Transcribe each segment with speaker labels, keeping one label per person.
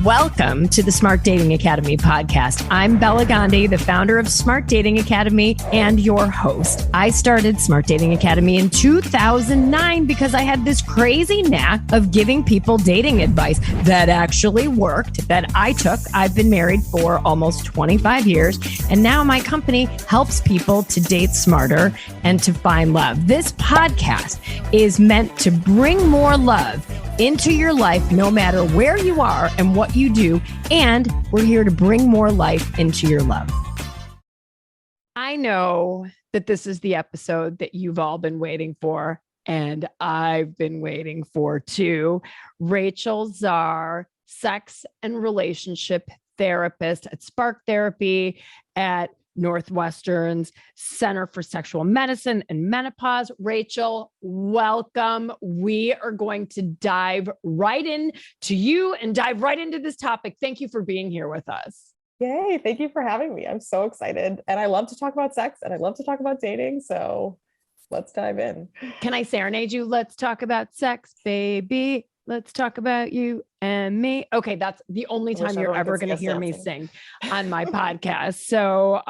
Speaker 1: Welcome to the Smart Dating Academy podcast. I'm Bela, the founder of Smart Dating Academy and your host. I started Smart Dating Academy in 2009 because I had this crazy knack of giving people dating advice that actually worked, that I took. I've been married for almost 25 years, and now my company helps people to date smarter and to find love. This podcast is meant to bring more love into your life, no matter where you are and what you do. And we're here to bring more life into your love. I know that this is the episode that you've all been waiting for, and I've been waiting for too. Rachel Zar, sex and relationship therapist at Spark Therapy at Northwestern's Center for Sexual Medicine and Menopause. Rachel, welcome. We are going to dive right into you and dive right into this topic. Thank you for being here with us.
Speaker 2: Yay. Thank you for having me. I'm so excited. And I love to talk about sex and I love to talk about dating. So let's dive in.
Speaker 1: Can I serenade you? Let's talk about sex, baby. Let's talk about you and me. Okay, that's the only time you're ever going to hear me sing on my podcast. So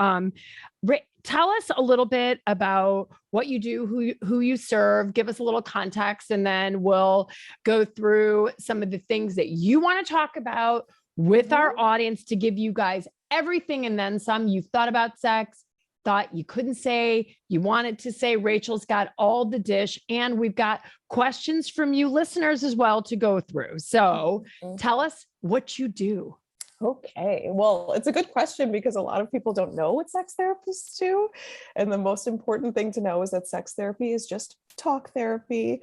Speaker 1: tell us a little bit about what you do, who you serve, give us a little context, and then we'll go through some of the things that you want to talk about with our audience to give you guys everything and then some. You've thought about sex, thought you couldn't say, you wanted to say. Rachel's got all the dish, and we've got questions from you listeners as well to go through. So tell us what you do.
Speaker 2: Okay. Well, it's a good question because a lot of people don't know what sex therapists do. And the most important thing to know is that sex therapy is just talk therapy.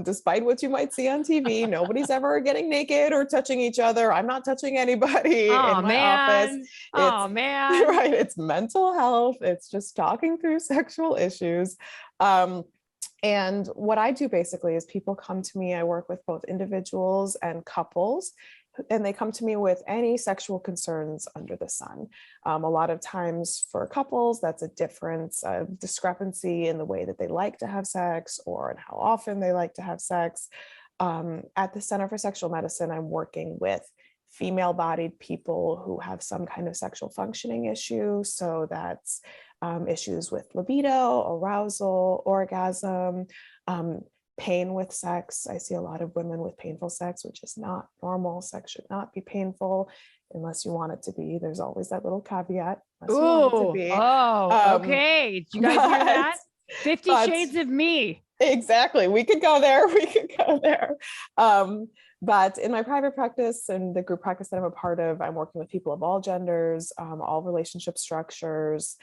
Speaker 2: Despite what you might see on TV, nobody's ever getting naked or touching each other. I'm not touching anybody in my office. Right. It's mental health. It's just talking through sexual issues. And what I do basically is people come to me. I work with both individuals and couples, and they come to me with any sexual concerns under the sun. A lot of times for couples, that's a difference, a discrepancy in the way that they like to have sex or in how often they like to have sex. At the Center for Sexual Medicine, I'm working with female-bodied people who have some kind of sexual functioning issue. So that's issues with libido, arousal, orgasm, pain with sex. I see a lot of women with painful sex, which is not normal. Sex should not be painful unless you want it to be. There's always that little caveat.
Speaker 1: Okay. Do you guys hear that? 50 Shades of Me.
Speaker 2: Exactly. We could go there. But in my private practice and the group practice that I'm a part of, I'm working with people of all genders, all relationship structures,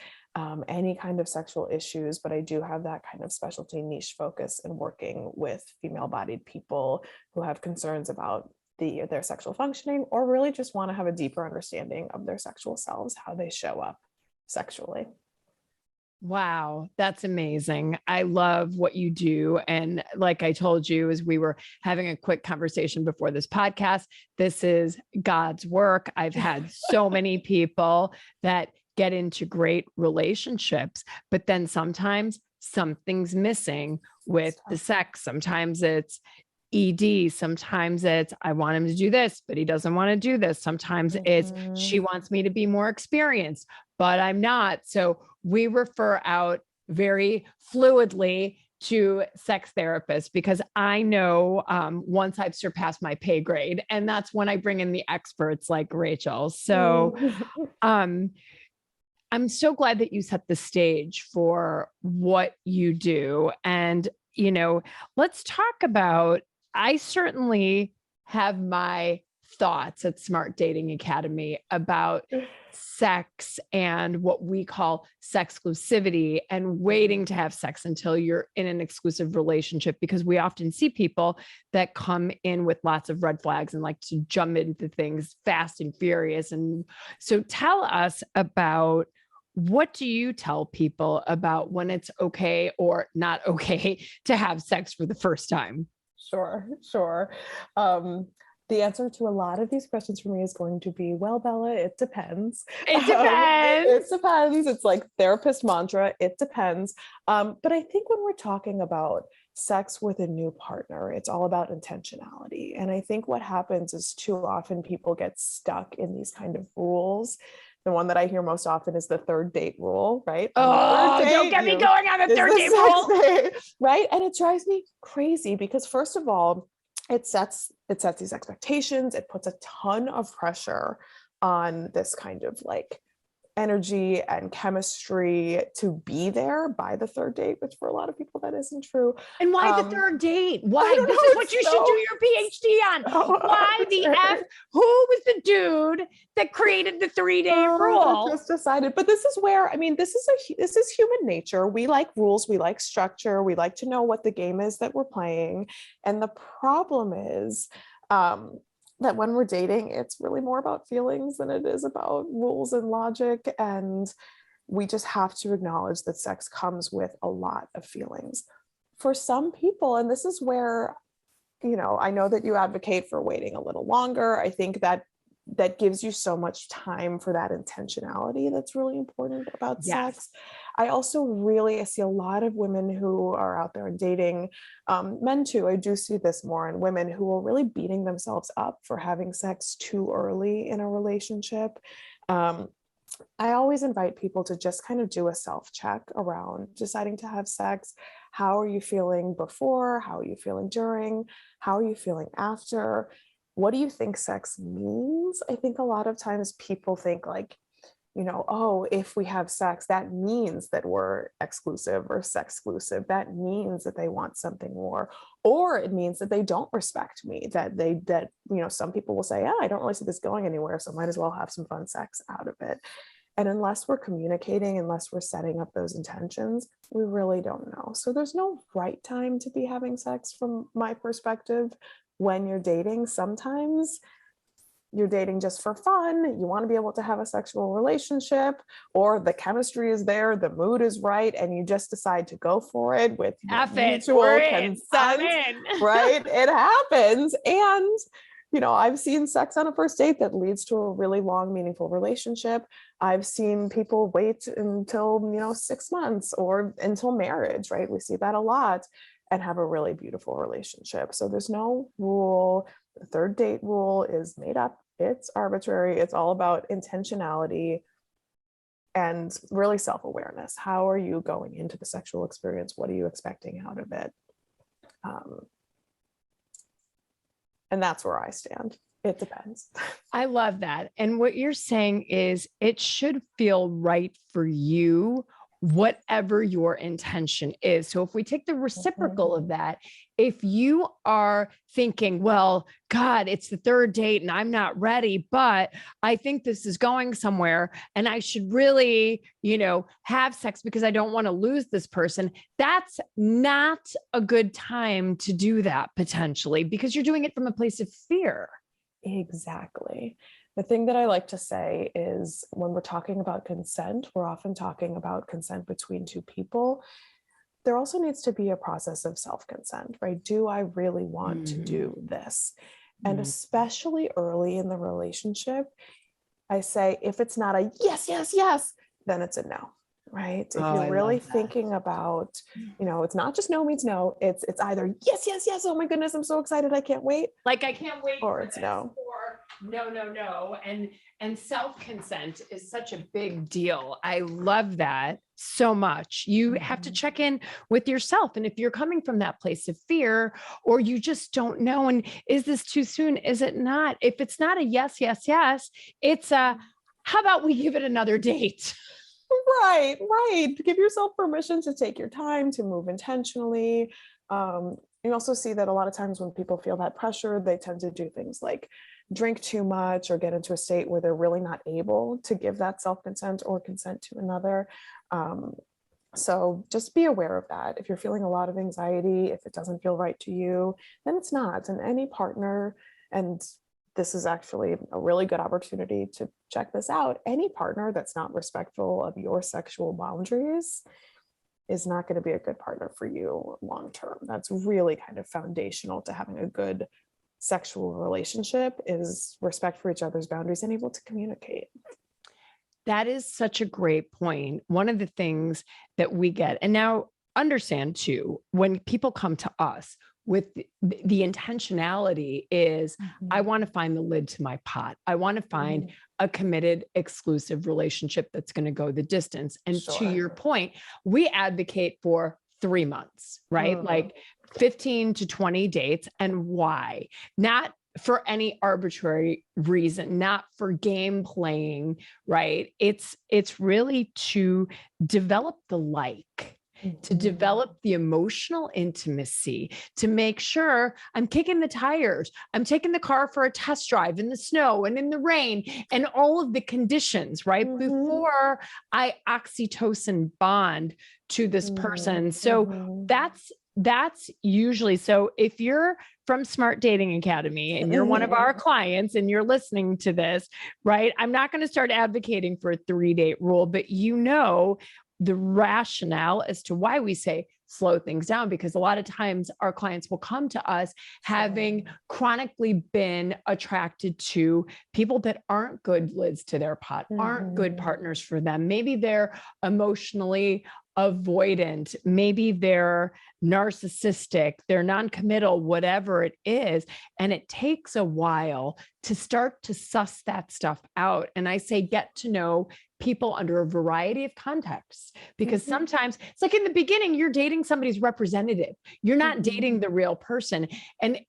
Speaker 2: any kind of sexual issues. But I do have that kind of specialty niche focus in working with female-bodied people who have concerns about their sexual functioning, or really just want to have a deeper understanding of their sexual selves, how they show up sexually.
Speaker 1: Wow, that's amazing. I love what you do. And like I told you, as we were having a quick conversation before this podcast, this is God's work. I've had so many people that get into great relationships, but then sometimes something's missing with the sex. Sometimes it's ED. Sometimes it's, I want him to do this, but he doesn't want to do this. Sometimes it's, she wants me to be more experienced, but I'm not. So we refer out very fluidly to sex therapists because I know once I've surpassed my pay grade, and that's when I bring in the experts like Rachel. So I'm so glad that you set the stage for what you do. And, you know, let's talk about, I certainly have my thoughts at Smart Dating Academy about sex and what we call sexclusivity and waiting to have sex until you're in an exclusive relationship, because we often see people that come in with lots of red flags and like to jump into things fast and furious. And so tell us about, what do you tell people about when it's okay or not okay to have sex for the first time?
Speaker 2: Sure. The answer to a lot of these questions for me is going to be, well, Bella, it depends.
Speaker 1: It depends.
Speaker 2: It depends. It's like therapist mantra. It depends. But I think when we're talking about sex with a new partner, it's all about intentionality. And I think what happens is too often people get stuck in these kind of rules. The one that I hear most often is the third date rule, right?
Speaker 1: Oh, don't get me going on the third date rule.
Speaker 2: Date, right? And it drives me crazy because first of all, it sets these expectations. It puts a ton of pressure on this kind of like energy and chemistry to be there by the third date, which for a lot of people that isn't true.
Speaker 1: And why the third date? Why? This is what you should do your PhD on. Why the F? Who was the dude that created the 3-day rule?
Speaker 2: Just decided. But this is where, I mean, this is human nature. We like rules. We like structure. We like to know what the game is that we're playing. And the problem is, that when we're dating, it's really more about feelings than it is about rules and logic. And we just have to acknowledge that sex comes with a lot of feelings. For some people, and this is where, I know that you advocate for waiting a little longer. I think that gives you so much time for that intentionality that's really important about sex. I also see a lot of women who are out there and dating, men too. I do see this more in women who are really beating themselves up for having sex too early in a relationship. I always invite people to just kind of do a self-check around deciding to have sex. How are you feeling before? How are you feeling during? How are you feeling after? What do you think sex means? I think a lot of times people think like, oh, if we have sex, that means that we're exclusive or sexclusive. That means that they want something more, or it means that they don't respect me, that some people will say, I don't really see this going anywhere, so might as well have some fun sex out of it. And unless we're communicating, unless we're setting up those intentions, we really don't know. So there's no right time to be having sex from my perspective. When you're dating, sometimes you're dating just for fun. You want to be able to have a sexual relationship, or the chemistry is there, the mood is right, and you just decide to go for it with mutual consent, right? It happens. And, I've seen sex on a first date that leads to a really long, meaningful relationship. I've seen people wait until, 6 months or until marriage, right? We see that a lot, and have a really beautiful relationship. So there's no rule. The third date rule is made up. It's arbitrary. It's all about intentionality and really self-awareness. How are you going into the sexual experience? What are you expecting out of it? And that's where I stand. It depends.
Speaker 1: I love that. And what you're saying is it should feel right for you, whatever your intention is. So if we take the reciprocal of that, if you are thinking, well, God, it's the third date and I'm not ready, but I think this is going somewhere and I should really, have sex because I don't want to lose this person. That's not a good time to do that potentially, because you're doing it from a place of fear.
Speaker 2: Exactly. The thing that I like to say is when we're talking about consent, we're often talking about consent between two people. There also needs to be a process of self-consent, right? Do I really want to do this? And especially early in the relationship, I say, if it's not a yes, yes, yes, then it's a no, right? If you're really thinking about, it's not just no means no, it's either yes, yes, yes, oh my goodness, I'm so excited, I can't wait.
Speaker 1: Like I can't wait.
Speaker 2: Or it's no.
Speaker 1: No. And self-consent is such a big deal. I love that so much. You have to check in with yourself. And if you're coming from that place of fear, or you just don't know, and is this too soon? Is it not? If it's not a yes, yes, yes, it's a, how about we give it another date?
Speaker 2: Right. Give yourself permission to take your time, to move intentionally. You also see that a lot of times when people feel that pressure, they tend to do things like drink too much or get into a state where they're really not able to give that self-consent or consent to another. So just be aware of that. If you're feeling a lot of anxiety, if it doesn't feel right to you, then it's not. And any partner, and this is actually a really good opportunity to check this out, any partner that's not respectful of your sexual boundaries is not going to be a good partner for you long term. That's really kind of foundational to having a good sexual relationship is respect for each other's boundaries and able to communicate.
Speaker 1: That is such a great point. One of the things that we get, and now understand too, when people come to us with the intentionality is, I want to find the lid to my pot. I want to find a committed, exclusive relationship that's going to go the distance. And to your point, we advocate for 3 months, right? Like 15 to 20 dates. And why? Not for any arbitrary reason, not for game playing, right? It's really to develop the to develop the emotional intimacy, to make sure I'm kicking the tires, I'm taking the car for a test drive in the snow and in the rain and all of the conditions, right? Before I oxytocin bond to this person. So that's usually, so if you're from Smart Dating Academy and you're one of our clients and you're listening to this, right? I'm not going to start advocating for a 3-date rule, but you know, the rationale as to why we say slow things down, because a lot of times our clients will come to us having chronically been attracted to people that aren't good lids to their pot, aren't good partners for them. Maybe they're emotionally avoidant, maybe they're narcissistic, they're non-committal, whatever it is. And it takes a while to start to suss that stuff out. And I say, get to know people under a variety of contexts, because sometimes it's like in the beginning, you're dating somebody's representative. You're not dating the real person. And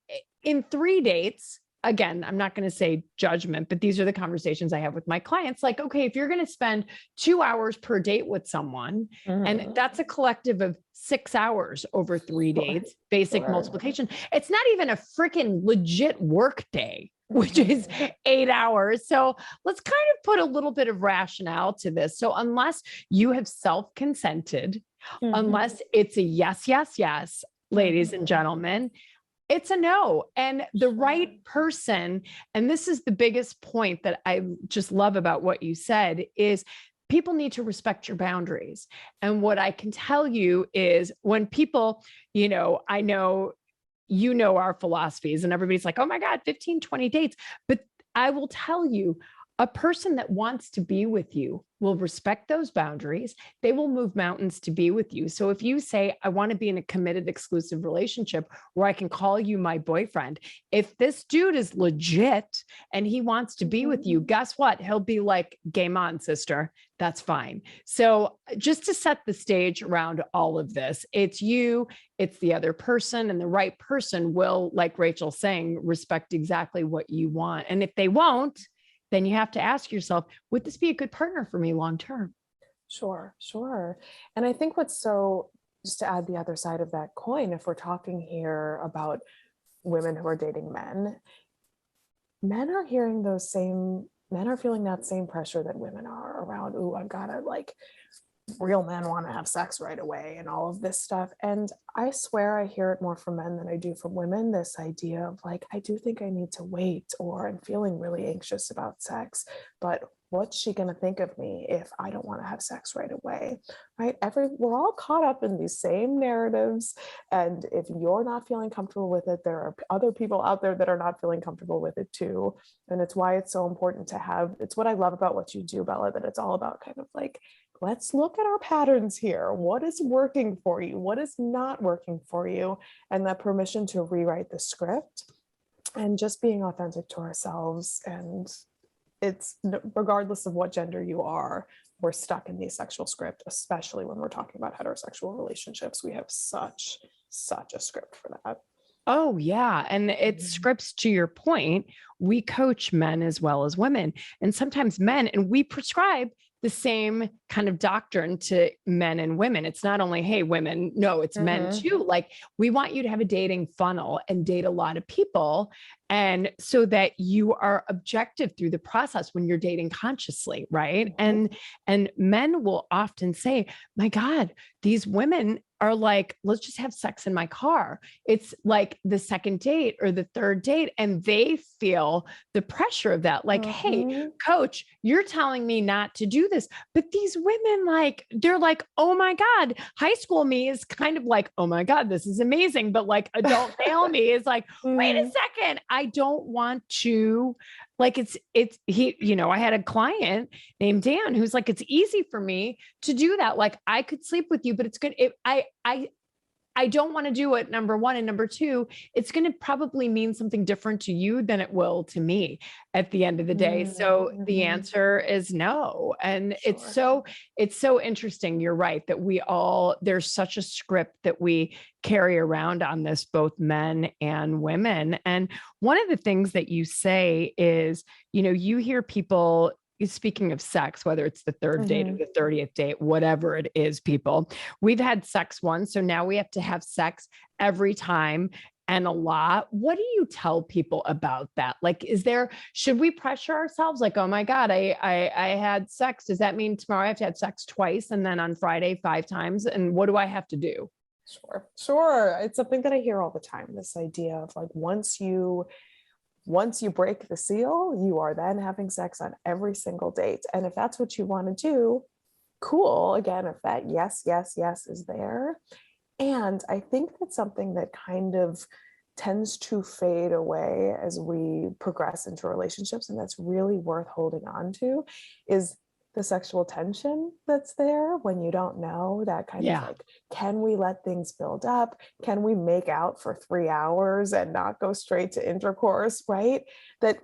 Speaker 1: in 3 dates, again, I'm not going to say judgment, but these are the conversations I have with my clients. Like, okay, if you're going to spend 2 hours per date with someone, and that's a collective of 6 hours over 3 dates, basic multiplication, it's not even a freaking legit work day, which is 8 hours. So let's kind of put a little bit of rationale to this. So unless you have self-consented, unless it's a yes, yes, yes, ladies and gentlemen, it's a no. And the right person, and this is the biggest point that I just love about what you said, is people need to respect your boundaries. And what I can tell you is when people, you know, I know, you know, our philosophies and everybody's like, oh my God, 15, 20 dates. But I will tell you, a person that wants to be with you will respect those boundaries. They will move mountains to be with you. So if you say, I want to be in a committed, exclusive relationship where I can call you my boyfriend, if this dude is legit and he wants to be with you, guess what? He'll be like, game on, sister. That's fine. So just to set the stage around all of this, it's you, it's the other person, and the right person will, like Rachel's saying, respect exactly what you want. And if they won't, then you have to ask yourself, would this be a good partner for me long-term?
Speaker 2: Sure. And I think what's so, just to add the other side of that coin, if we're talking here about women who are dating men are hearing men are feeling that same pressure that women are around, ooh, I've got to like, real men want to have sex right away and all of this stuff. And I swear I hear it more from men than I do from women, this idea of like, I do think I need to wait, or I'm feeling really anxious about sex, but what's she going to think of me if I don't want to have sex right away, right? We're all caught up in these same narratives. And if you're not feeling comfortable with it, there are other people out there that are not feeling comfortable with it too. And it's why it's so important to have, it's what I love about what you do, Bella, that it's all about kind of like, let's look at our patterns here. What is working for you? What is not working for you? And that permission to rewrite the script and just being authentic to ourselves. And it's regardless of what gender you are, we're stuck in the sexual script, especially when we're talking about heterosexual relationships. We have such a script for that.
Speaker 1: Oh, yeah. And it's scripts, to your point. We coach men as well as women, and sometimes men, and we prescribe the same kind of doctrine to men and women. It's not only, hey, women, no, it's men too. Like, we want you to have a dating funnel and date a lot of people. And so that you are objective through the process when you're dating consciously, right? And men will often say, my God, these women are like, let's just have sex in my car. It's like the second date or the third date. And they feel the pressure of that. Like, hey, coach, you're telling me not to do this. But these women, like, they're like, oh my God, high school me is kind of like, oh my God, this is amazing. But like adult male me is like, wait a second, I don't want to, like, I had a client named Dan who's like, it's easy for me to do that. Like, I could sleep with you, but it's good. I don't want to do it, number one. And number two, it's going to probably mean something different to you than it will to me at the end of the day. So the answer is no. And
Speaker 2: Sure.
Speaker 1: it's so interesting. You're right that there's such a script that we carry around on this, both men and women. And one of the things that you say is, you hear people, speaking of sex, whether it's the third date or the 30th date, whatever it is, people, we've had sex once. So now we have to have sex every time and a lot. What do you tell people about that? Like, should we pressure ourselves? Like, oh my God, I had sex. Does that mean tomorrow I have to have sex twice? And then on Friday, 5 times? And what do I have to do?
Speaker 2: Sure. It's something that I hear all the time. This idea of like, once you break the seal, you are then having sex on every single date. And if that's what you want to do, cool. Again, if that yes is there. And I think that's something that kind of tends to fade away as we progress into relationships. And that's really worth holding on to, is the sexual tension that's there when you don't know, that kind of like, can we let things build up? Can we make out for 3 hours and not go straight to intercourse, right? That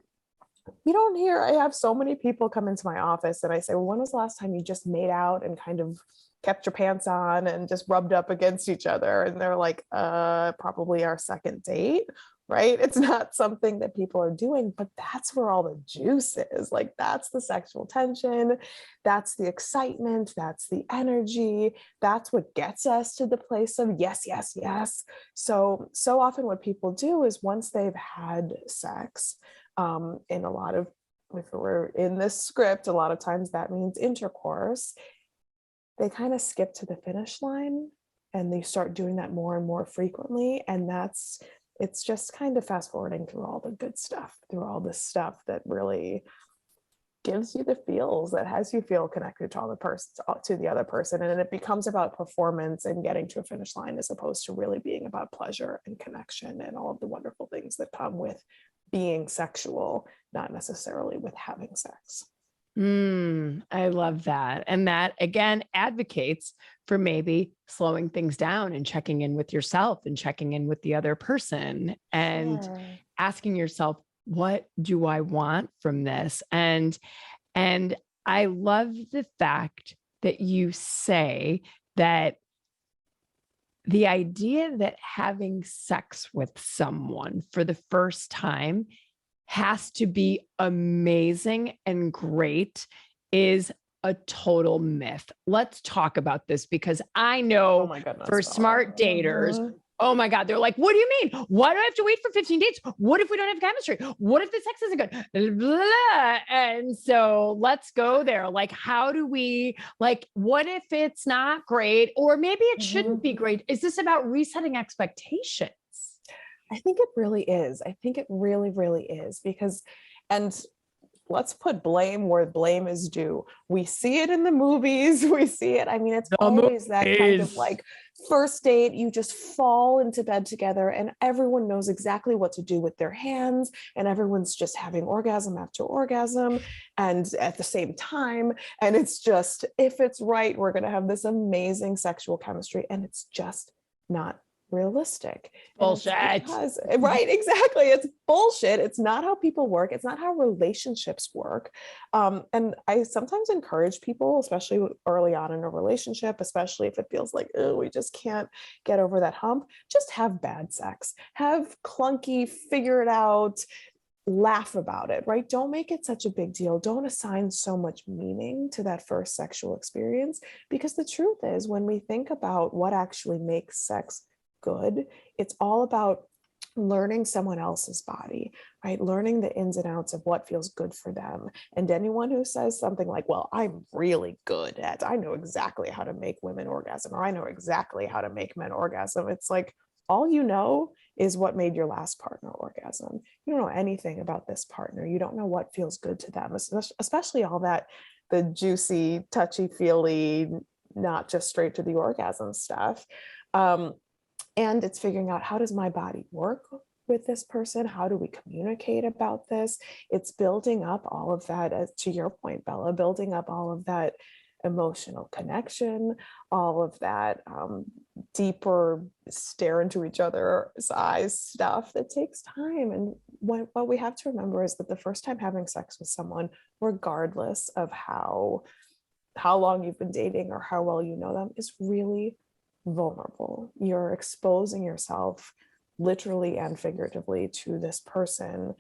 Speaker 2: you don't hear. I have so many people come into my office and I say, well, when was the last time you just made out and kind of kept your pants on and just rubbed up against each other? And they're like, probably our second date. Right? It's not something that people are doing, but that's where all the juice is. Like, that's the sexual tension. That's the excitement. That's the energy. That's what gets us to the place of yes. So often what people do is, once they've had sex, in a lot of, if we're in this script, a lot of times that means intercourse, they kind of skip to the finish line and they start doing that more and more frequently. And it's just kind of fast forwarding through all the good stuff, through all the stuff that really gives you the feels, that has you feel connected to the other person. And it becomes about performance and getting to a finish line, as opposed to really being about pleasure and connection and all of the wonderful things that come with being sexual, not necessarily with having sex.
Speaker 1: I love that. And that, again, advocates for maybe slowing things down and checking in with yourself and checking in with the other person and asking yourself, what do I want from this? And I love the fact that you say that the idea that having sex with someone for the first time has to be amazing and great is a total myth. Let's talk about this, because I know for smart daters, oh my God, they're like, what do you mean? Why do I have to wait for 15 dates? What if we don't have chemistry? What if the sex isn't good? Blah, blah, blah. And so let's go there. Like, how do we, like, what if it's not great? Or maybe it shouldn't be great. Is this about resetting expectations?
Speaker 2: I think it really is. I think it really, really is, because, and let's put blame where blame is due. We see it in the movies. We see it. I mean, it's always that kind of like first date, you just fall into bed together and everyone knows exactly what to do with their hands. And everyone's just having orgasm after orgasm and at the same time. And it's just, if it's right, we're going to have this amazing sexual chemistry. And it's just not realistic.
Speaker 1: Bullshit.
Speaker 2: Right, exactly. It's bullshit. It's not how people work. It's not how relationships work. And I sometimes encourage people, especially early on in a relationship, especially if it feels like, oh, we just can't get over that hump, just have bad sex, have clunky, figure it out, laugh about it, right? Don't make it such a big deal. Don't assign so much meaning to that first sexual experience, because the truth is, when we think about what actually makes sex good, it's all about learning someone else's body, right? Learning the ins and outs of what feels good for them. And anyone who says something like, well, I'm really good at, I know exactly how to make women orgasm, or I know exactly how to make men orgasm. It's like, all you know is what made your last partner orgasm. You don't know anything about this partner. You don't know what feels good to them, especially all that, the juicy, touchy-feely, not just straight to the orgasm stuff. And it's figuring out, how does my body work with this person? How do we communicate about this? It's building up all of that, as to your point, Bella, building up all of that emotional connection, all of that deeper stare into each other's eyes stuff that takes time. And what we have to remember is that the first time having sex with someone, regardless of how long you've been dating or how well you know them, is really vulnerable. You're exposing yourself literally and figuratively to this person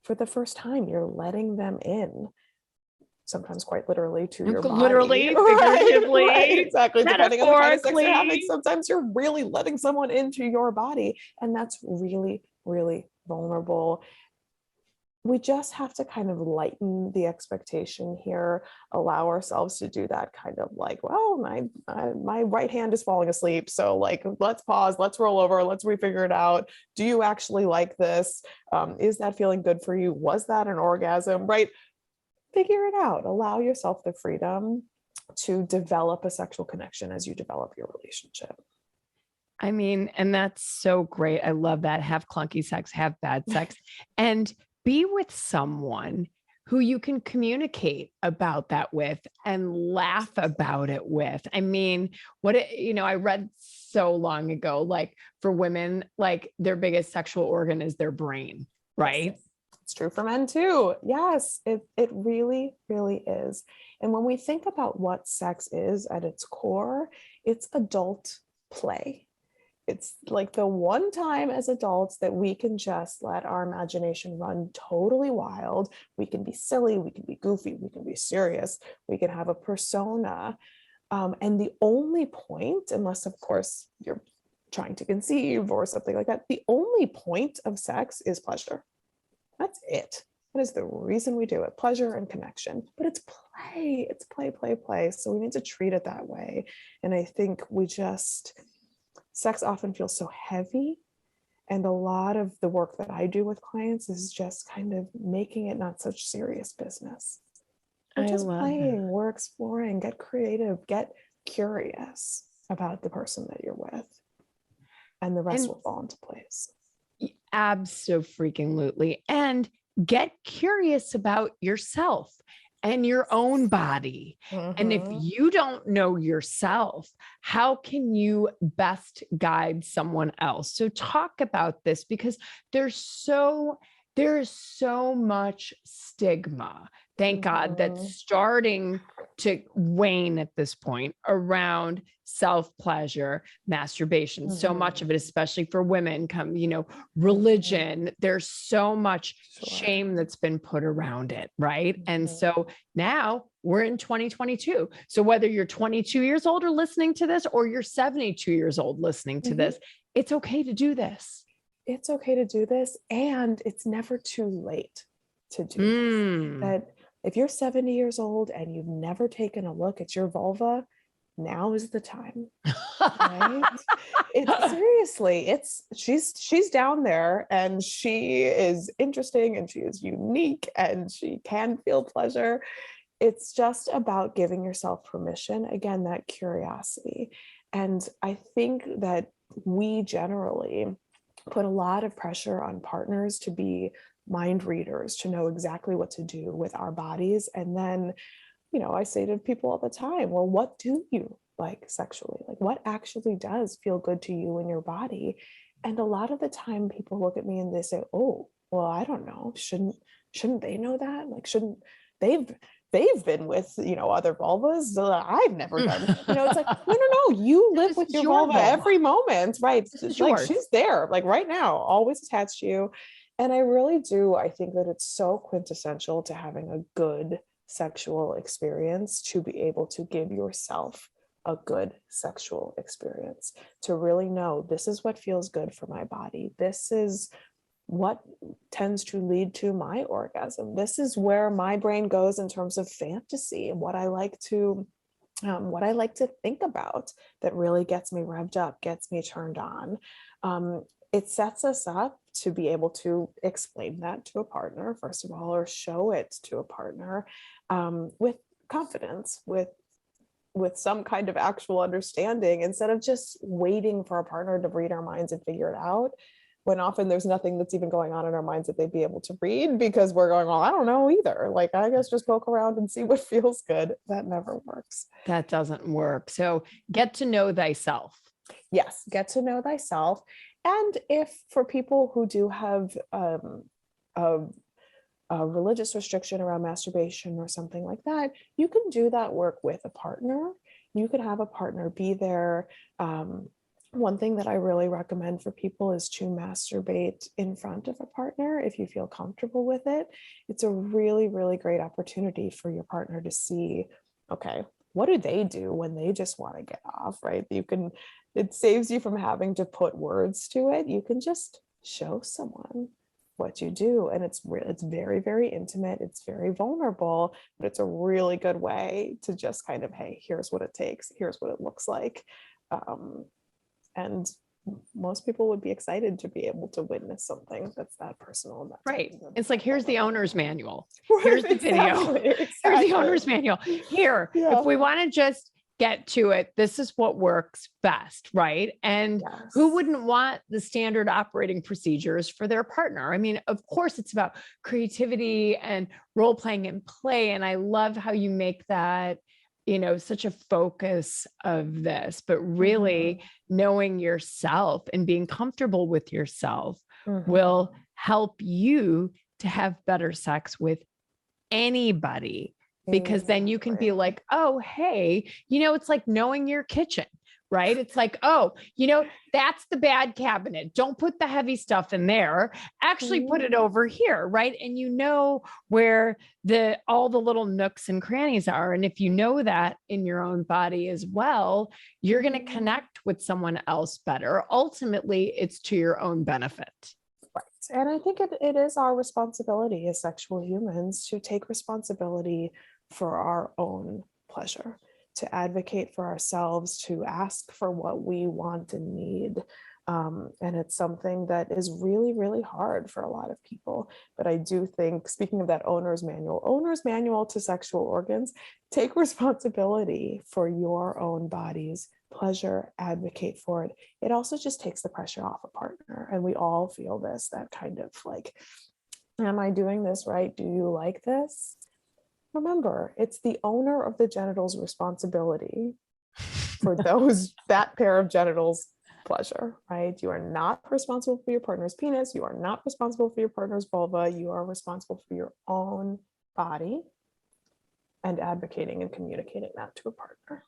Speaker 2: for the first time. You're letting them in, sometimes quite literally, to your
Speaker 1: literally,
Speaker 2: body.
Speaker 1: figuratively,
Speaker 2: right, exactly. Depending on the kind of sex you're having,
Speaker 1: metaphorically.
Speaker 2: sometimes you're really letting someone into your body, and that's really, really vulnerable. We just have to kind of lighten the expectation here, allow ourselves to do that kind of like, well, my right hand is falling asleep, so like, let's pause, let's roll over, let's refigure it out. Do you actually like this? Is that feeling good for you? Was that an orgasm? Right? Figure it out. Allow yourself the freedom to develop a sexual connection as you develop your relationship.
Speaker 1: I mean, and that's so great. I love that. Have clunky sex, have bad sex, and be with someone who you can communicate about that with and laugh about it with. I mean, I read so long ago, like for women, like their biggest sexual organ is their brain, right?
Speaker 2: Yes. It's true for men too. Yes, it really, really is. And when we think about what sex is at its core, it's adult play. It's like the one time as adults that we can just let our imagination run totally wild. We can be silly, we can be goofy, we can be serious, we can have a persona. And the only point, unless of course you're trying to conceive or something like that, the only point of sex is pleasure. That's it. That is the reason we do it, pleasure and connection. But it's play, it's play, play, play. So we need to treat it that way. And I think sex often feels so heavy. And a lot of the work that I do with clients is just kind of making it not such serious business. We're just playing, we're exploring, get creative, get curious about the person that you're with, and the rest will fall into place.
Speaker 1: Absolutely. And get curious about yourself and your own body. Mm-hmm. And if you don't know yourself, how can you best guide someone else? So talk about this, because there is so much stigma, thank God, that's starting to wane at this point around self-pleasure, masturbation. So much of it, especially for women, religion, there's so much shame that's been put around it, right? And so now we're in 2022. So whether you're 22 years old or listening to this, or you're 72 years old listening to this, it's okay to do this.
Speaker 2: It's okay to do this, and it's never too late to do this. That if you're 70 years old and you've never taken a look at your vulva, now is the time. Right? She's down there, and she is interesting, and she is unique, and she can feel pleasure. It's just about giving yourself permission, again, that curiosity. And I think that we generally put a lot of pressure on partners to be mind readers, to know exactly what to do with our bodies. And then, I say to people all the time, well, what do you like sexually? Like, what actually does feel good to you in your body? And a lot of the time people look at me and they say, oh, well, I don't know. Shouldn't they know that? Like, shouldn't they've been with, other vulvas? I've never done, it's like, no, you live with your vulva every moment, right? It's like, she's there, like right now, always attached to you. And I really do. I think that it's so quintessential to having a good sexual experience to be able to give yourself a good sexual experience, to really know this is what feels good for my body. This is what tends to lead to my orgasm. This is where my brain goes in terms of fantasy and what I like to think about that really gets me revved up, gets me turned on. It sets us up to be able to explain that to a partner, first of all, or show it to a partner with confidence, with some kind of actual understanding, instead of just waiting for a partner to read our minds and figure it out. when often there's nothing that's even going on in our minds that they'd be able to read, because we're going, well, I don't know either. Like, I guess just poke around and see what feels good. That never works.
Speaker 1: That doesn't work. So get to know thyself.
Speaker 2: Yes, get to know thyself. And if for people who do have a religious restriction around masturbation or something like that, you can do that work with a partner. You could have a partner be there. One thing that I really recommend for people is to masturbate in front of a partner if you feel comfortable with it. It's a really, really great opportunity for your partner to see, okay, what do they do when they just want to get off, right? It saves you from having to put words to it. You can just show someone what you do, and it's very, very intimate. It's very vulnerable, but it's a really good way to just kind of, hey, here's what it takes, here's what it looks like. And most people would be excited to be able to witness something that's that personal.
Speaker 1: Right. It's like, here's the owner's manual.
Speaker 2: Right,
Speaker 1: Here's the video.
Speaker 2: exactly.
Speaker 1: Here's the owner's manual. Here,
Speaker 2: Yeah.
Speaker 1: if we want to just get to it, this is what works best, right? And
Speaker 2: Yes.
Speaker 1: who wouldn't want the standard operating procedures for their partner? I mean, of course, it's about creativity and role playing and play. And I love how you make that, such a focus of this, but really knowing yourself and being comfortable with yourself will help you to have better sex with anybody, because then you can be like, oh, hey, it's like knowing your kitchen, right? It's like, oh, that's the bad cabinet. Don't put the heavy stuff in there. Actually put it over here, right? And where all the little nooks and crannies are. And if you know that in your own body as well, you're going to connect with someone else better. Ultimately, it's to your own benefit.
Speaker 2: Right. And I think it is our responsibility as sexual humans to take responsibility for our own pleasure, to advocate for ourselves, to ask for what we want and need. And it's something that is really, really hard for a lot of people. But I do think, speaking of that owner's manual to sexual organs, take responsibility for your own body's pleasure, advocate for it. It also just takes the pressure off a partner. And we all feel this, that kind of like, am I doing this right? Do you like this? Remember, it's the owner of the genitals' responsibility for that pair of genitals' pleasure, right? You are not responsible for your partner's penis. You are not responsible for your partner's vulva. You are responsible for your own body, and advocating and communicating that to a partner.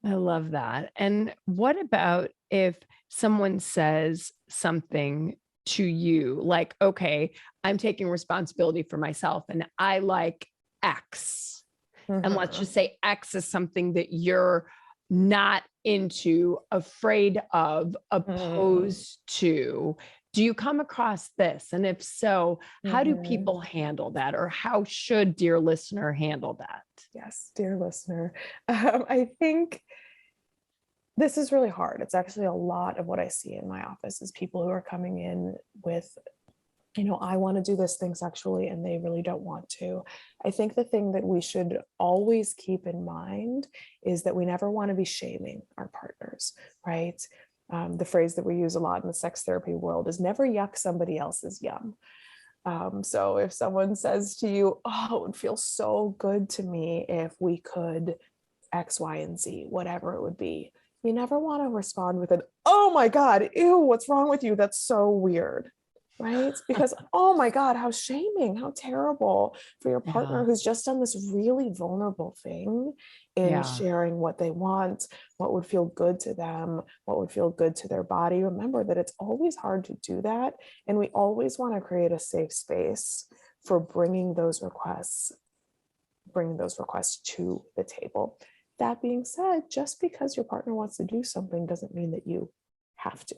Speaker 1: I love that. And what about if someone says something to you like, okay, I'm taking responsibility for myself and I like X. And let's just say X is something that you're not into, afraid of, opposed to. Do you come across this? And if so, how do people handle that? Or how should dear listener handle that?
Speaker 2: Yes, dear listener. I think this is really hard. It's actually a lot of what I see in my office is people who are coming in with, I want to do this thing sexually, and they really don't want to. I think the thing that we should always keep in mind is that we never want to be shaming our partners, right? The phrase that we use a lot in the sex therapy world is never yuck somebody else's yum. So if someone says to you, oh, it would feel so good to me if we could X, Y, and Z, whatever it would be, you never want to respond with an, oh my God, ew, what's wrong with you? That's so weird. Right? Because, oh my God, how shaming, how terrible for your partner who's just done this really vulnerable thing in sharing what they want, what would feel good to them, what would feel good to their body. Remember that it's always hard to do that. And we always want to create a safe space for bringing those requests to the table. That being said, just because your partner wants to do something doesn't mean that you have to.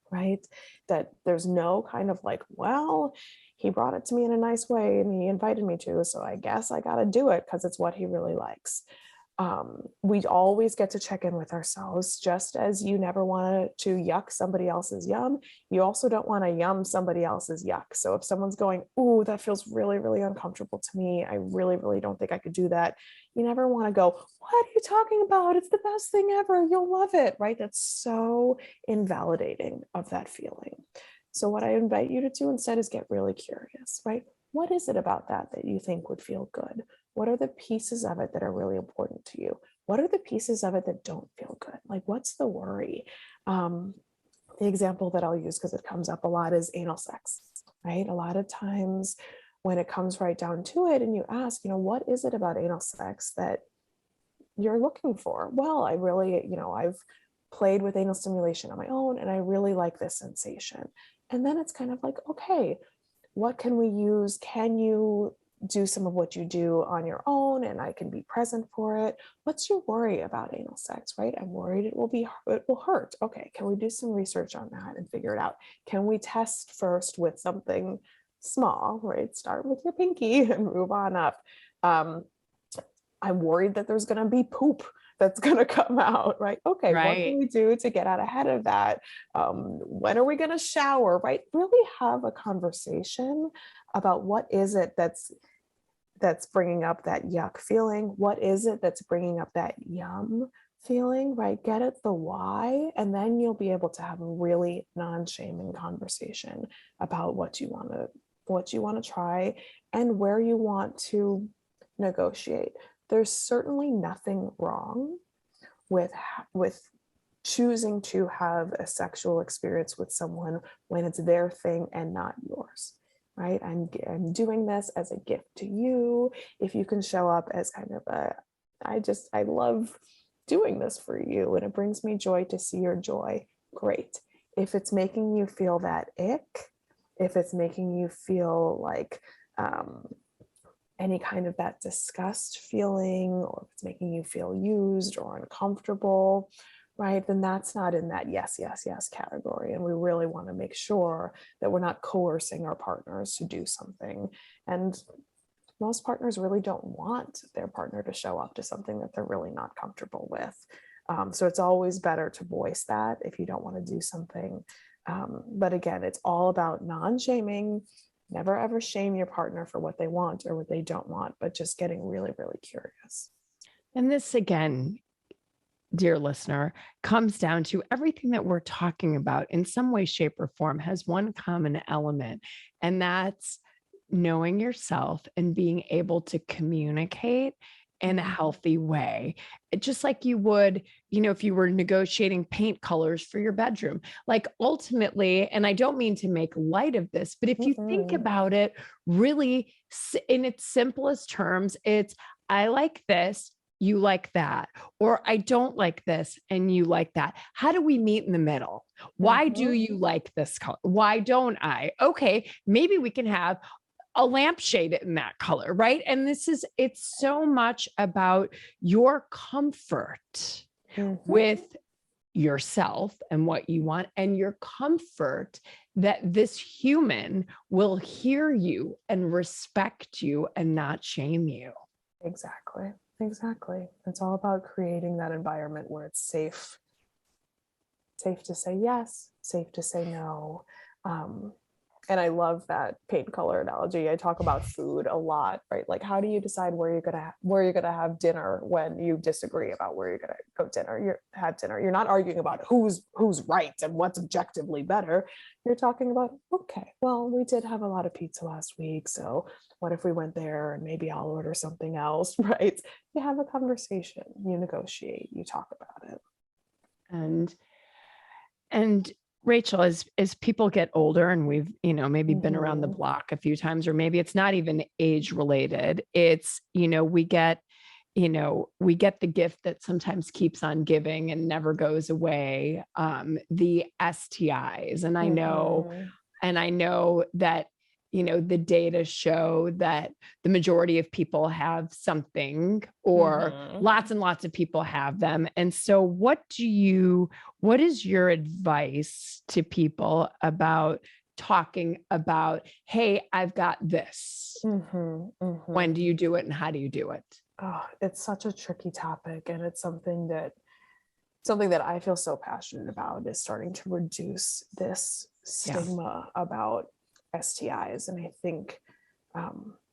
Speaker 2: Right? That there's no kind of like, well, he brought it to me in a nice way and he invited me to, so I guess I got to do it because it's what he really likes. We always get to check in with ourselves. Just as you never want to yuck somebody else's yum, you also don't want to yum somebody else's yuck. So if someone's going, ooh, that feels really, really uncomfortable to me, I really, really don't think I could do that, You never want to go, what are you talking about? It's the best thing ever. You'll love it, right? That's so invalidating of that feeling. So what I invite you to do instead is get really curious, right? What is it about that you think would feel good? What are the pieces of it that are really important to you? What are the pieces of it that don't feel good? Like, what's the worry? The example that I'll use, because it comes up a lot, is anal sex, right? A lot of times when it comes right down to it and you ask, what is it about anal sex that you're looking for? Well, I really, I've played with anal stimulation on my own and I really like this sensation. And then it's kind of like, okay, what can we use? Can you do some of what you do on your own and I can be present for it? What's your worry about anal sex, right? I'm worried it will hurt. Okay, can we do some research on that and figure it out? Can we test first with something small, right? Start with your pinky and move on up. I'm worried that there's going to be poop that's going to come out, right? Okay, what can we do to get out ahead of that? When are we going to shower, right? Really have a conversation about what is it that's bringing up that yuck feeling? What is it that's bringing up that yum feeling, right? Get at the why, and then you'll be able to have a really non-shaming conversation about what you want to try and where you want to negotiate. There's certainly nothing wrong with choosing to have a sexual experience with someone when it's their thing and not yours, right? I'm doing this as a gift to you. If you can show up as kind of I love doing this for you and it brings me joy to see your joy, great. If it's making you feel that ick, if it's making you feel like any kind of that disgust feeling, or if it's making you feel used or uncomfortable, right, then that's not in that yes, yes, yes category. And we really want to make sure that we're not coercing our partners to do something. And most partners really don't want their partner to show up to something that they're really not comfortable with. So it's always better to voice that if you don't want to do something. But again, it's all about non-shaming. Never ever shame your partner for what they want or what they don't want, but just getting really, really curious.
Speaker 1: And this, again, dear listener, comes down to everything that we're talking about in some way, shape, or form has one common element, and that's knowing yourself and being able to communicate in a healthy way, just like you would, if you were negotiating paint colors for your bedroom. Like ultimately, and I don't mean to make light of this, but if you think about it really in its simplest terms, it's, I like this, you like that, or I don't like this and you like that. How do we meet in the middle? Why do you like this color? Why don't I? Okay, maybe we can have a lampshade in that color, right? And it's so much about your comfort with yourself and what you want, and your comfort that this human will hear you and respect you and not shame you.
Speaker 2: Exactly. It's all about creating that environment where it's safe to say yes, safe to say no. And I love that paint color analogy. I talk about food a lot, right? Like, how do you decide where you're gonna have dinner when you disagree about where you're gonna have dinner? You're not arguing about who's right and what's objectively better. You're talking about, okay, well, we did have a lot of pizza last week, so what if we went there and maybe I'll order something else, right? You have a conversation, you negotiate, you talk about it.
Speaker 1: And Rachel, as people get older and we've, maybe been around the block a few times, or maybe it's not even age related, it's, we get the gift that sometimes keeps on giving and never goes away, the STIs. And I know that, the data show that the majority of people have something, or lots and lots of people have them. And so what is your advice to people about talking about, hey, I've got this? When do you do it and how do you do it?
Speaker 2: Oh, it's such a tricky topic, and it's something that I feel so passionate about, is starting to reduce this stigma about STIs. And I think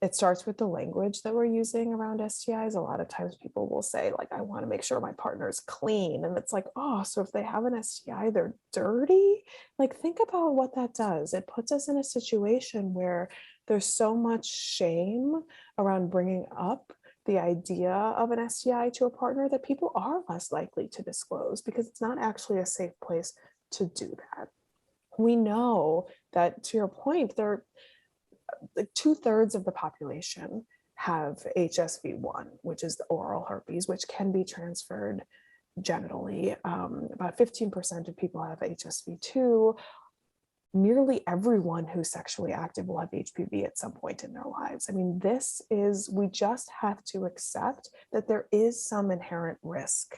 Speaker 2: it starts with the language that we're using around STIs. A lot of times people will say, like, I want to make sure my partner's clean. And it's like, oh, so if they have an STI, they're dirty. Like, think about what that does. It puts us in a situation where there's so much shame around bringing up the idea of an STI to a partner that people are less likely to disclose because it's not actually a safe place to do that. We know that, to your point, there like 2/3 of the population have HSV1, which is the oral herpes, which can be transferred genitally. About 15% of people have HSV2. Nearly everyone who's sexually active will have HPV at some point in their lives. I mean, we just have to accept that there is some inherent risk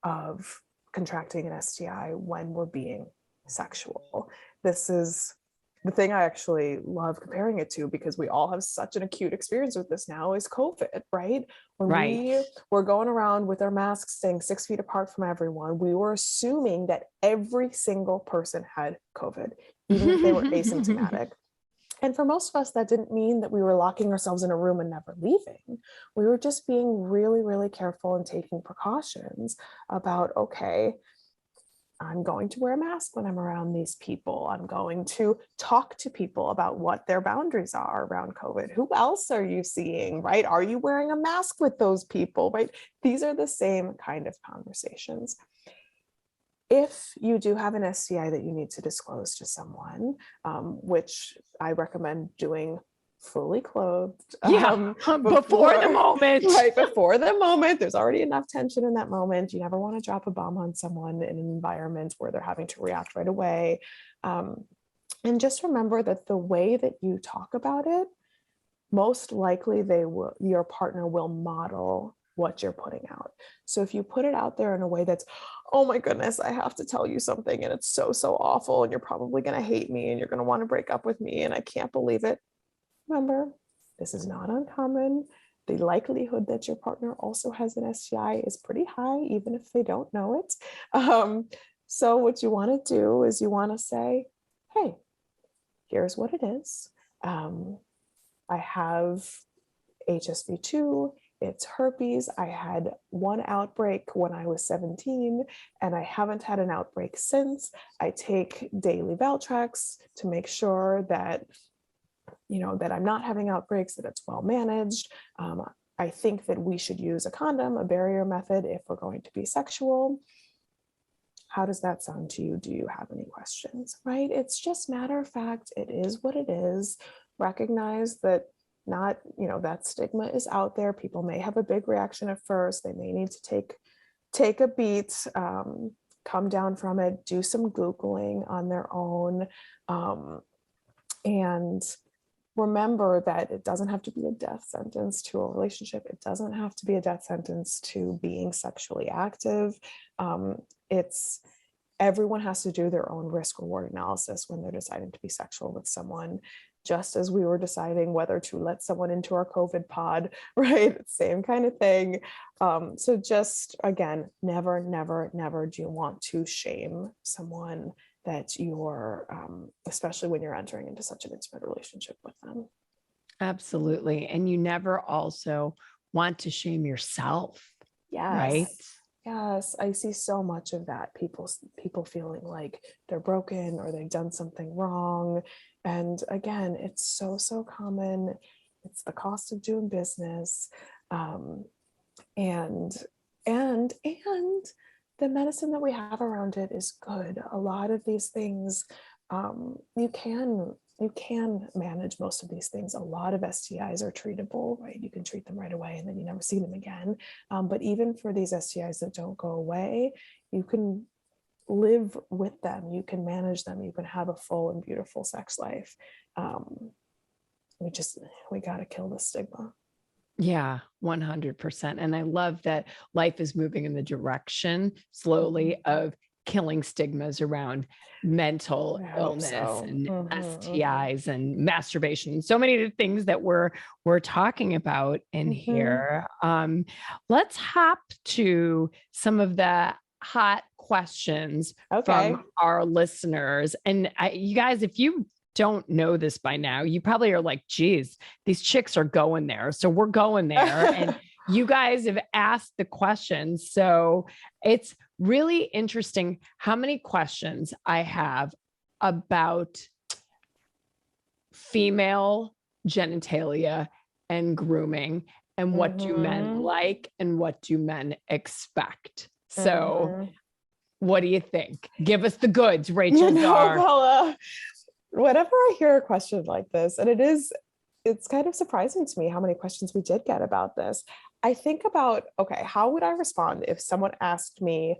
Speaker 2: of contracting an STI when we're being sexual. This is the thing I actually love comparing it to, because we all have such an acute experience with this now, is COVID, right? When we were going around with our masks staying 6 feet apart from everyone, we were assuming that every single person had COVID, even if they were asymptomatic. And for most of us, that didn't mean that we were locking ourselves in a room and never leaving. We were just being really, really careful and taking precautions about, okay, I'm going to wear a mask when I'm around these people. I'm going to talk to people about what their boundaries are around COVID. Who else are you seeing, right? Are you wearing a mask with those people, right? These are the same kind of conversations. If you do have an STI that you need to disclose to someone, which I recommend doing fully clothed.
Speaker 1: Before the moment.
Speaker 2: Right, before the moment. There's already enough tension in that moment. You never want to drop a bomb on someone in an environment where they're having to react right away. And just remember that the way that you talk about it, most likely your partner will model what you're putting out. So if you put it out there in a way that's, oh my goodness, I have to tell you something and it's so, so awful and you're probably going to hate me and you're going to want to break up with me and I can't believe it. Remember, this is not uncommon. The likelihood that your partner also has an STI is pretty high, even if they don't know it. So what you want to do is you want to say, hey, here's what it is. I have HSV2, it's herpes. I had one outbreak when I was 17 and I haven't had an outbreak since. I take daily Valtrex to make sure that that I'm not having outbreaks, that it's well managed. I think that we should use a condom, a barrier method, if we're going to be sexual. How does that sound to you? Do you have any questions, right? It's just matter of fact, it is what it is. Recognize that that stigma is out there. People may have a big reaction at first. They may need to take a beat, come down from it, do some Googling on their own. And remember that it doesn't have to be a death sentence to a relationship. It doesn't have to be a death sentence to being sexually active. Everyone has to do their own risk reward analysis when they're deciding to be sexual with someone, just as we were deciding whether to let someone into our COVID pod, right? Same kind of thing. So just, again, never, never, never do you want to shame someone that you're, especially when you're entering into such an intimate relationship with them.
Speaker 1: Absolutely. And you never also want to shame yourself.
Speaker 2: Yes.
Speaker 1: Right?
Speaker 2: Yes. I see so much of that. People feeling like they're broken or they've done something wrong. And again, it's so, so common. It's the cost of doing business. And the medicine that we have around it is good. A lot of these things, you can manage most of these things. A lot of STIs are treatable, right? You can treat them right away and then you never see them again. But even for these STIs that don't go away, you can live with them. You can manage them. You can have a full and beautiful sex life. We got to kill the stigma.
Speaker 1: Yeah, 100%. And I love that life is moving in the direction slowly of killing stigmas around mental illness and STIs and masturbation. So many of the things that we're talking about in here. Let's hop to some of the hot questions from our listeners. And you guys, if you don't know this by now, you probably are like, geez, these chicks are going there. So we're going there. And you guys have asked the questions. So it's really interesting how many questions I have about female genitalia and grooming and what do men like and what do men expect. So what do you think? Give us the goods, Rachel Zar.
Speaker 2: Bella, whenever I hear a question like this, and it's kind of surprising to me how many questions we did get about this. I think about, okay, how would I respond if someone asked me,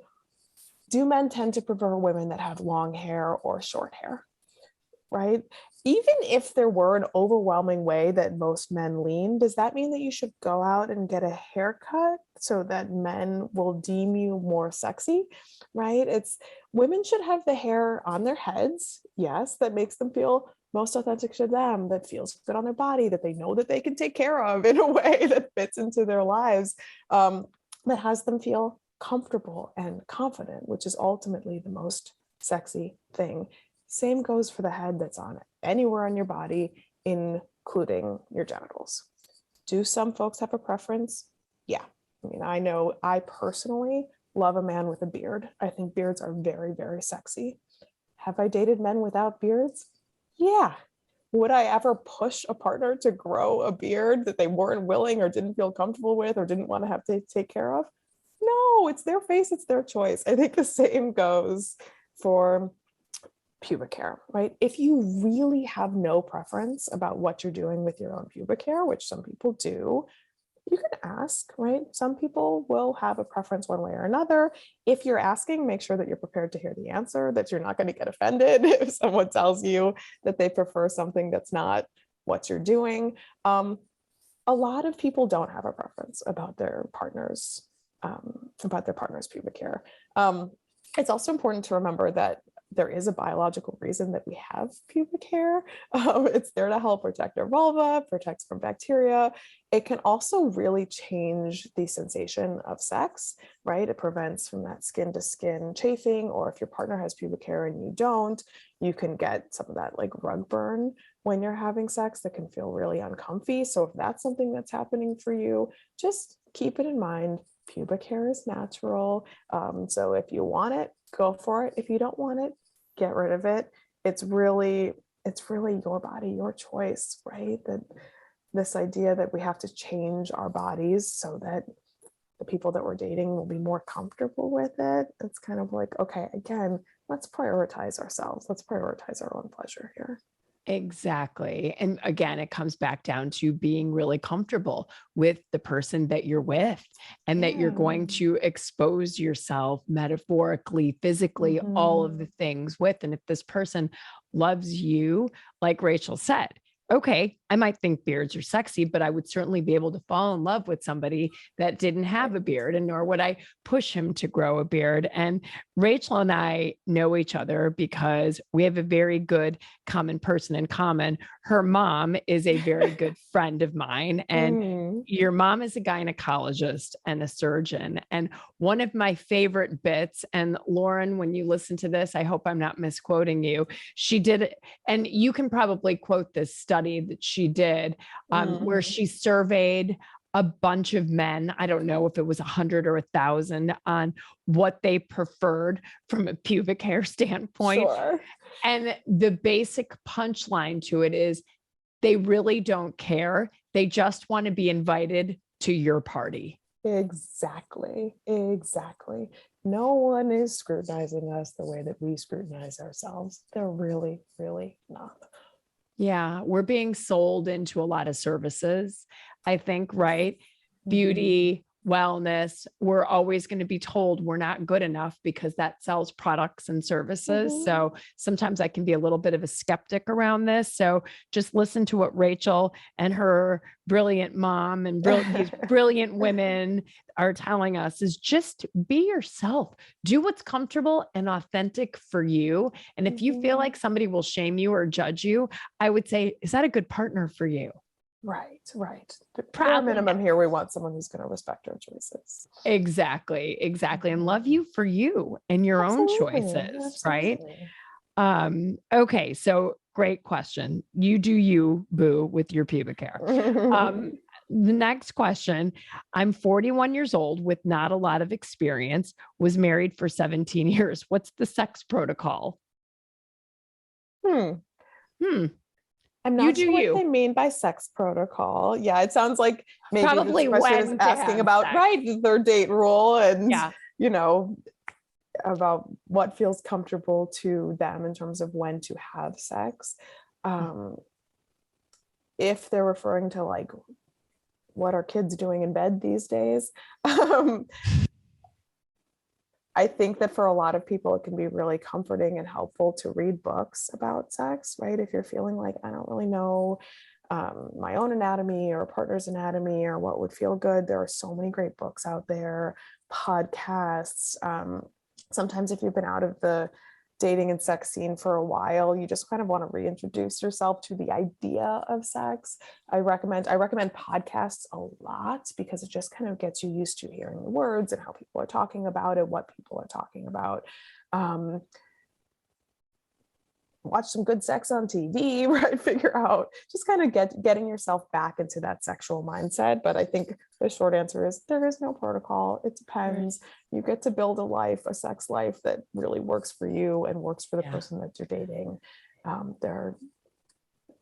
Speaker 2: do men tend to prefer women that have long hair or short hair? Right? Even if there were an overwhelming way that most men lean, does that mean that you should go out and get a haircut so that men will deem you more sexy? Right? It's women should have the hair on their heads. Yes, that makes them feel most authentic to them, that feels good on their body, that they know that they can take care of in a way that fits into their lives, that has them feel comfortable and confident, which is ultimately the most sexy thing. Same goes for the head that's on anywhere on your body, including your genitals. Do some folks have a preference? Yeah. I mean, I know I personally love a man with a beard. I think beards are very, very sexy. Have I dated men without beards? Yeah. Would I ever push a partner to grow a beard that they weren't willing or didn't feel comfortable with or didn't want to have to take care of? No, it's their face, it's their choice. I think the same goes for pubic hair, right? If you really have no preference about what you're doing with your own pubic hair, which some people do, you can ask, right? Some people will have a preference one way or another. If you're asking, make sure that you're prepared to hear the answer, that you're not going to get offended if someone tells you that they prefer something that's not what you're doing. A lot of people don't have a preference about their partner's pubic hair. It's also important to remember that there is a biological reason that we have pubic hair. It's there to help protect our vulva, protects from bacteria. It can also really change the sensation of sex, right? It prevents from that skin to skin chafing, or if your partner has pubic hair and you don't, you can get some of that like rug burn when you're having sex that can feel really uncomfy. So if that's something that's happening for you, just keep it in mind. Pubic hair is natural. So if you want it, go for it. If you don't want it, get rid of it. It's really your body, your choice, right? That this idea that we have to change our bodies so that the people that we're dating will be more comfortable with it. It's kind of like, okay, again, let's prioritize ourselves. Let's prioritize our own pleasure here.
Speaker 1: Exactly. And again, it comes back down to being really comfortable with the person that you're with and that you're going to expose yourself metaphorically, physically, all of the things with. And if this person loves you, like Rachel said, okay, I might think beards are sexy, but I would certainly be able to fall in love with somebody that didn't have a beard, and nor would I push him to grow a beard. And Rachel and I know each other because we have a very good common person in common. Her mom is a very good friend of mine, and your mom is a gynecologist and a surgeon. And one of my favorite bits, and Lauren, when you listen to this, I hope I'm not misquoting you. She did it, and you can probably quote this study that she did, where she surveyed a bunch of men. I don't know if it was 100 or 1,000 on what they preferred from a pubic hair standpoint.
Speaker 2: Sure.
Speaker 1: And the basic punchline to it is they really don't care. They just want to be invited to your party.
Speaker 2: Exactly. No one is scrutinizing us the way that we scrutinize ourselves. They're really, really not.
Speaker 1: Yeah, we're being sold into a lot of services, I think, right? Beauty, wellness. We're always going to be told we're not good enough because that sells products and services. So sometimes I can be a little bit of a skeptic around this. So just listen to what Rachel and her brilliant mom and these brilliant women are telling us is just be yourself. Do what's comfortable and authentic for you. And if you feel like somebody will shame you or judge you, I would say, is that a good partner for you?
Speaker 2: Right. At minimum here, we want someone who's going to respect our choices.
Speaker 1: Exactly. And love you for you and your own choices, right? Okay. So great question. You do you, boo, with your pubic hair. The next question, I'm 41 years old with not a lot of experience, was married for 17 years. What's the sex protocol?
Speaker 2: I'm
Speaker 1: You
Speaker 2: not
Speaker 1: do
Speaker 2: sure what
Speaker 1: you.
Speaker 2: they mean by sex protocol. Yeah, it sounds like maybe
Speaker 1: Probably
Speaker 2: this question is
Speaker 1: when to
Speaker 2: asking
Speaker 1: have
Speaker 2: about,
Speaker 1: sex.
Speaker 2: right, the third date rule and,
Speaker 1: Yeah.
Speaker 2: you know, about what feels comfortable to them in terms of when to have sex. If they're referring to like, what are kids doing in bed these days? I think that for a lot of people, it can be really comforting and helpful to read books about sex, right? If you're feeling like, I don't really know my own anatomy or partner's anatomy or what would feel good, there are so many great books out there, podcasts. Sometimes if you've been out of the dating and sex scene for a while, you just kind of want to reintroduce yourself to the idea of sex. I recommend podcasts a lot because it just kind of gets you used to hearing the words and how people are talking about it, what people are talking about. Watch some good sex on TV, right? Figure out, just kind of getting yourself back into that sexual mindset. But I think the short answer is there is no protocol. It depends. Right. You get to build a life, a sex life that really works for you and works for the person that you're dating.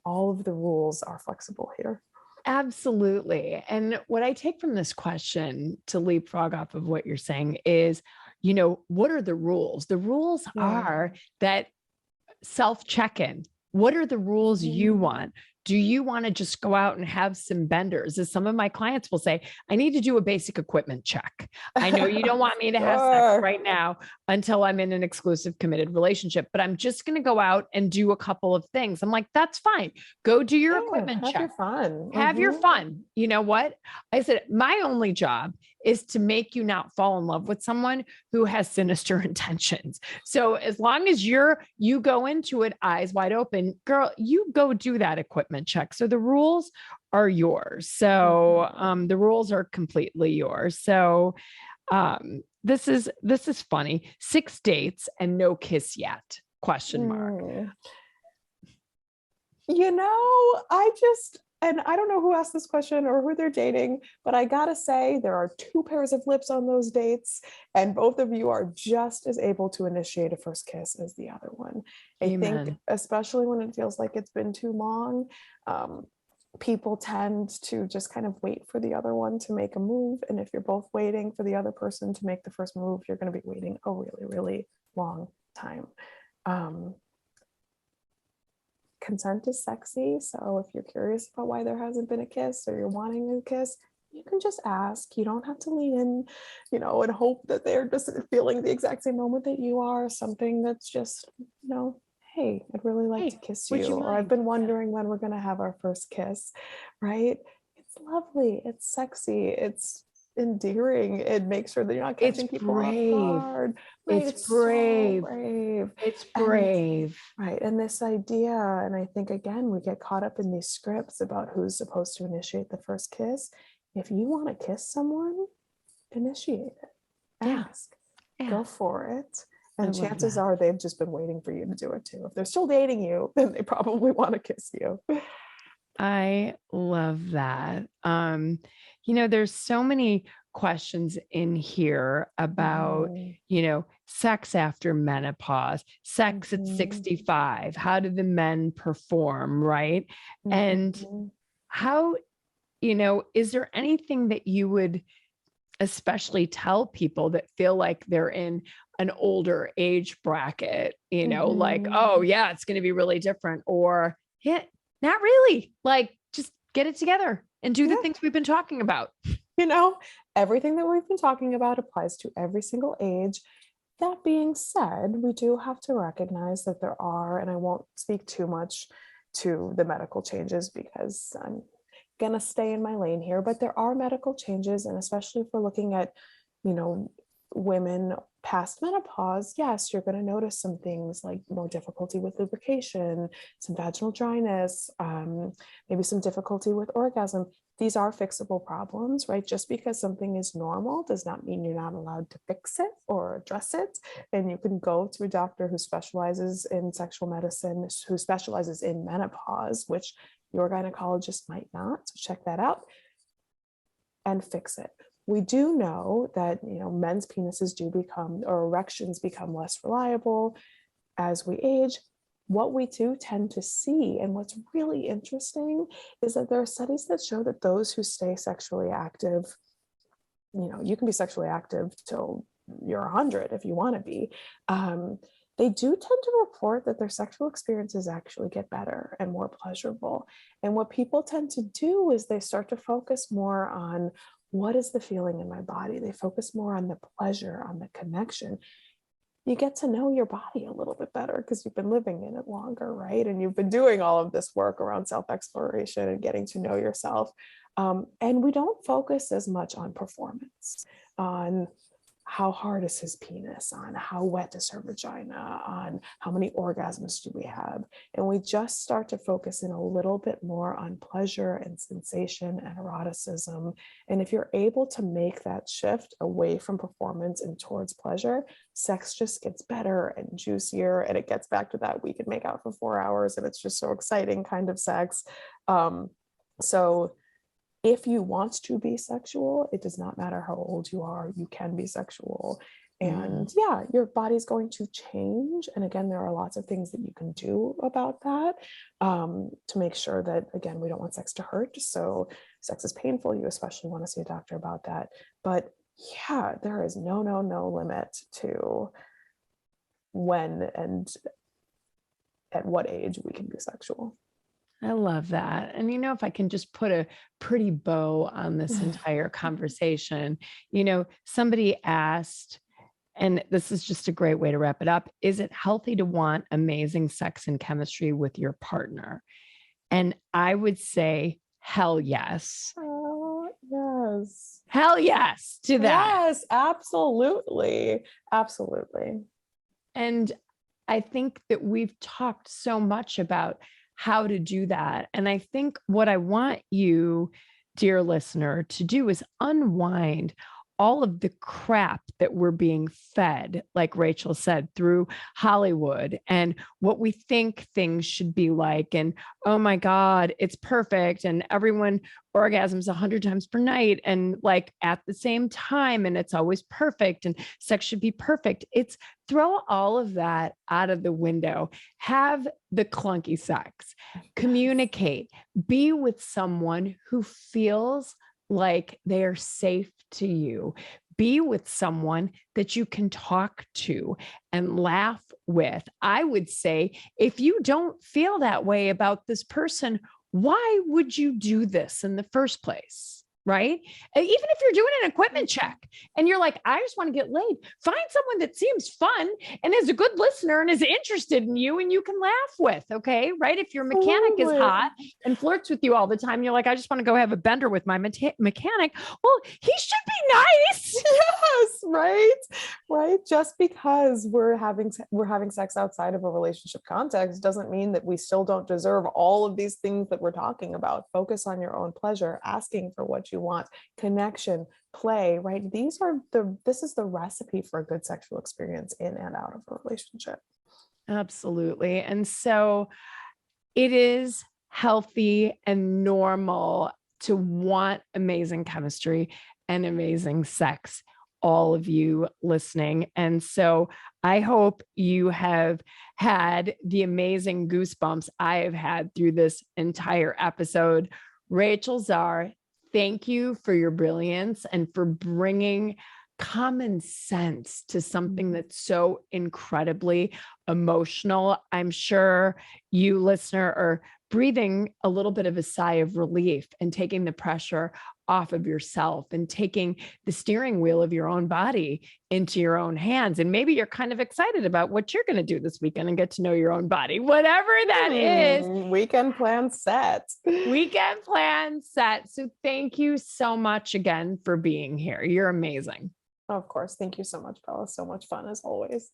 Speaker 2: All of the rules are flexible here.
Speaker 1: Absolutely. And what I take from this question, to leapfrog off of what you're saying, is, you know, what are the rules? The rules are that self-check-in. What are the rules you want? Do you want to just go out and have some benders? As some of my clients will say, I need to do a basic equipment check. I know you don't want me to have sex right now until I'm in an exclusive committed relationship, but I'm just going to go out and do a couple of things. I'm like, that's fine. Go do your equipment check.
Speaker 2: Have your fun.
Speaker 1: Have your fun. You know what? I said, my only job is to make you not fall in love with someone who has sinister intentions. So as long as you go into it eyes wide open, girl, you go do that equipment check. So the rules are yours. So the rules are completely yours. So this is funny. 6 dates and no kiss yet? ?
Speaker 2: You know, and I don't know who asked this question or who they're dating, but I gotta say there are 2 pairs of lips on those dates, and both of you are just as able to initiate a first kiss as the other one.
Speaker 1: Amen.
Speaker 2: I think, especially when it feels like it's been too long, people tend to just kind of wait for the other one to make a move. And if you're both waiting for the other person to make the first move, you're going to be waiting a really, really long time. Consent is sexy. So if you're curious about why there hasn't been a kiss or you're wanting a kiss, you can just ask. You don't have to lean in, you know, and hope that they're just feeling the exact same moment that you are. Something that's just, you know, hey, I'd really like to kiss you. Or I've been wondering when we're going to have our first kiss, right? It's lovely. It's sexy. It's endearing. It makes sure that you're not catching people off guard. Right? It's brave. So brave.
Speaker 1: It's brave.
Speaker 2: Right. And this idea, and I think again, we get caught up in these scripts about who's supposed to initiate the first kiss. If you want to kiss someone, initiate it. Ask. Go for it. And chances are they've just been waiting for you to do it too. If they're still dating you, then they probably want to kiss you.
Speaker 1: I love that. You know, there's so many questions in here about, you know, sex after menopause, sex at 65. How do the men perform, right? And how, you know, is there anything that you would especially tell people that feel like they're in an older age bracket, you know, like, oh yeah, it's going to be really different, or yeah, not really, like, just get it together and do the things we've been talking about.
Speaker 2: You know, everything that we've been talking about applies to every single age. That being said, we do have to recognize that there are, and I won't speak too much to the medical changes because I'm going to stay in my lane here, but there are medical changes. And especially if we're looking at, you know, women past menopause, yes, you're going to notice some things like more difficulty with lubrication, some vaginal dryness, maybe some difficulty with orgasm. these are fixable problems, right? Just because something is normal does not mean you're not allowed to fix it or address it. And you can go to a doctor who specializes in sexual medicine, who specializes in menopause, which your gynecologist might not. So check that out and fix it. We do know that, men's penises do become, or erections become less reliable as we age. What we do tend to see, and what's really interesting, is that there are studies that show that those who stay sexually active, you can be sexually active till you're 100 if you want to be, they do tend to report that their sexual experiences actually get better and more pleasurable. And what people tend to do is they start to focus more on, what is the feeling in my body? They focus more on the pleasure, on the connection. You get to know your body a little bit better because you've been living in it longer, right? And you've been doing all of this work around self-exploration and getting to know yourself. And we don't focus as much on performance, on how hard is his penis, on how wet is her vagina, on how many orgasms do we have. And we just start to focus in a little bit more on pleasure and sensation and eroticism. And if you're able to make that shift away from performance and towards pleasure, sex just gets better and juicier. And it gets back to that we could make out for 4 hours and it's just so exciting kind of sex. So if you want to be sexual, it does not matter how old you are, you can be sexual. And yeah, your body's going to change. And again, there are lots of things that you can do about that, to make sure that, again, we don't want sex to hurt. So sex is painful, you especially want to see a doctor about that. But yeah, there is no limit to when and at what age we can be sexual.
Speaker 1: I love that. And, if I can just put a pretty bow on this entire conversation, somebody asked, and this is just a great way to wrap it up, is it healthy to want amazing sex and chemistry with your partner? And I would say, hell yes.
Speaker 2: Oh, yes.
Speaker 1: Hell yes to that.
Speaker 2: Yes, absolutely. Absolutely.
Speaker 1: And I think that we've talked so much about how to do that. And I think what I want you, dear listener, to do is unwind all of the crap that we're being fed, like Rachel said, through Hollywood and what we think things should be like. And, oh my God, it's perfect. And everyone orgasms 100 times per night and like at the same time. And it's always perfect. And sex should be perfect. It's throw all of that out of the window. Have the clunky sex, communicate, be with someone who feels like they are safe to you. Be with someone that you can talk to and laugh with. I would say, if you don't feel that way about this person, why would you do this in the first place? Right? And even if you're doing an equipment check and you're like, I just want to get laid, find someone that seems fun and is a good listener and is interested in you and you can laugh with. Okay. Right. If your mechanic is hot and flirts with you all the time, you're like, I just want to go have a bender with my mechanic. Well, he should be nice.
Speaker 2: Yes. Right. Right. Just because we're having sex outside of a relationship context doesn't mean that we still don't deserve all of these things that we're talking about. Focus on your own pleasure, asking for what you want, connection, play, right? This is the recipe for a good sexual experience in and out of a relationship.
Speaker 1: Absolutely. And so it is healthy and normal to want amazing chemistry and amazing sex, all of you listening. And so I hope you have had the amazing goosebumps I have had through this entire episode. Rachel Zar, thank you for your brilliance and for bringing common sense to something that's so incredibly emotional. I'm sure you, listener, are breathing a little bit of a sigh of relief and taking the pressure off of yourself and taking the steering wheel of your own body into your own hands. And maybe you're kind of excited about what you're going to do this weekend and get to know your own body, whatever that is.
Speaker 2: Weekend plan set.
Speaker 1: Weekend plan set. So thank you so much again for being here. You're amazing.
Speaker 2: Of course. Thank you so much, Bella. So much fun as always.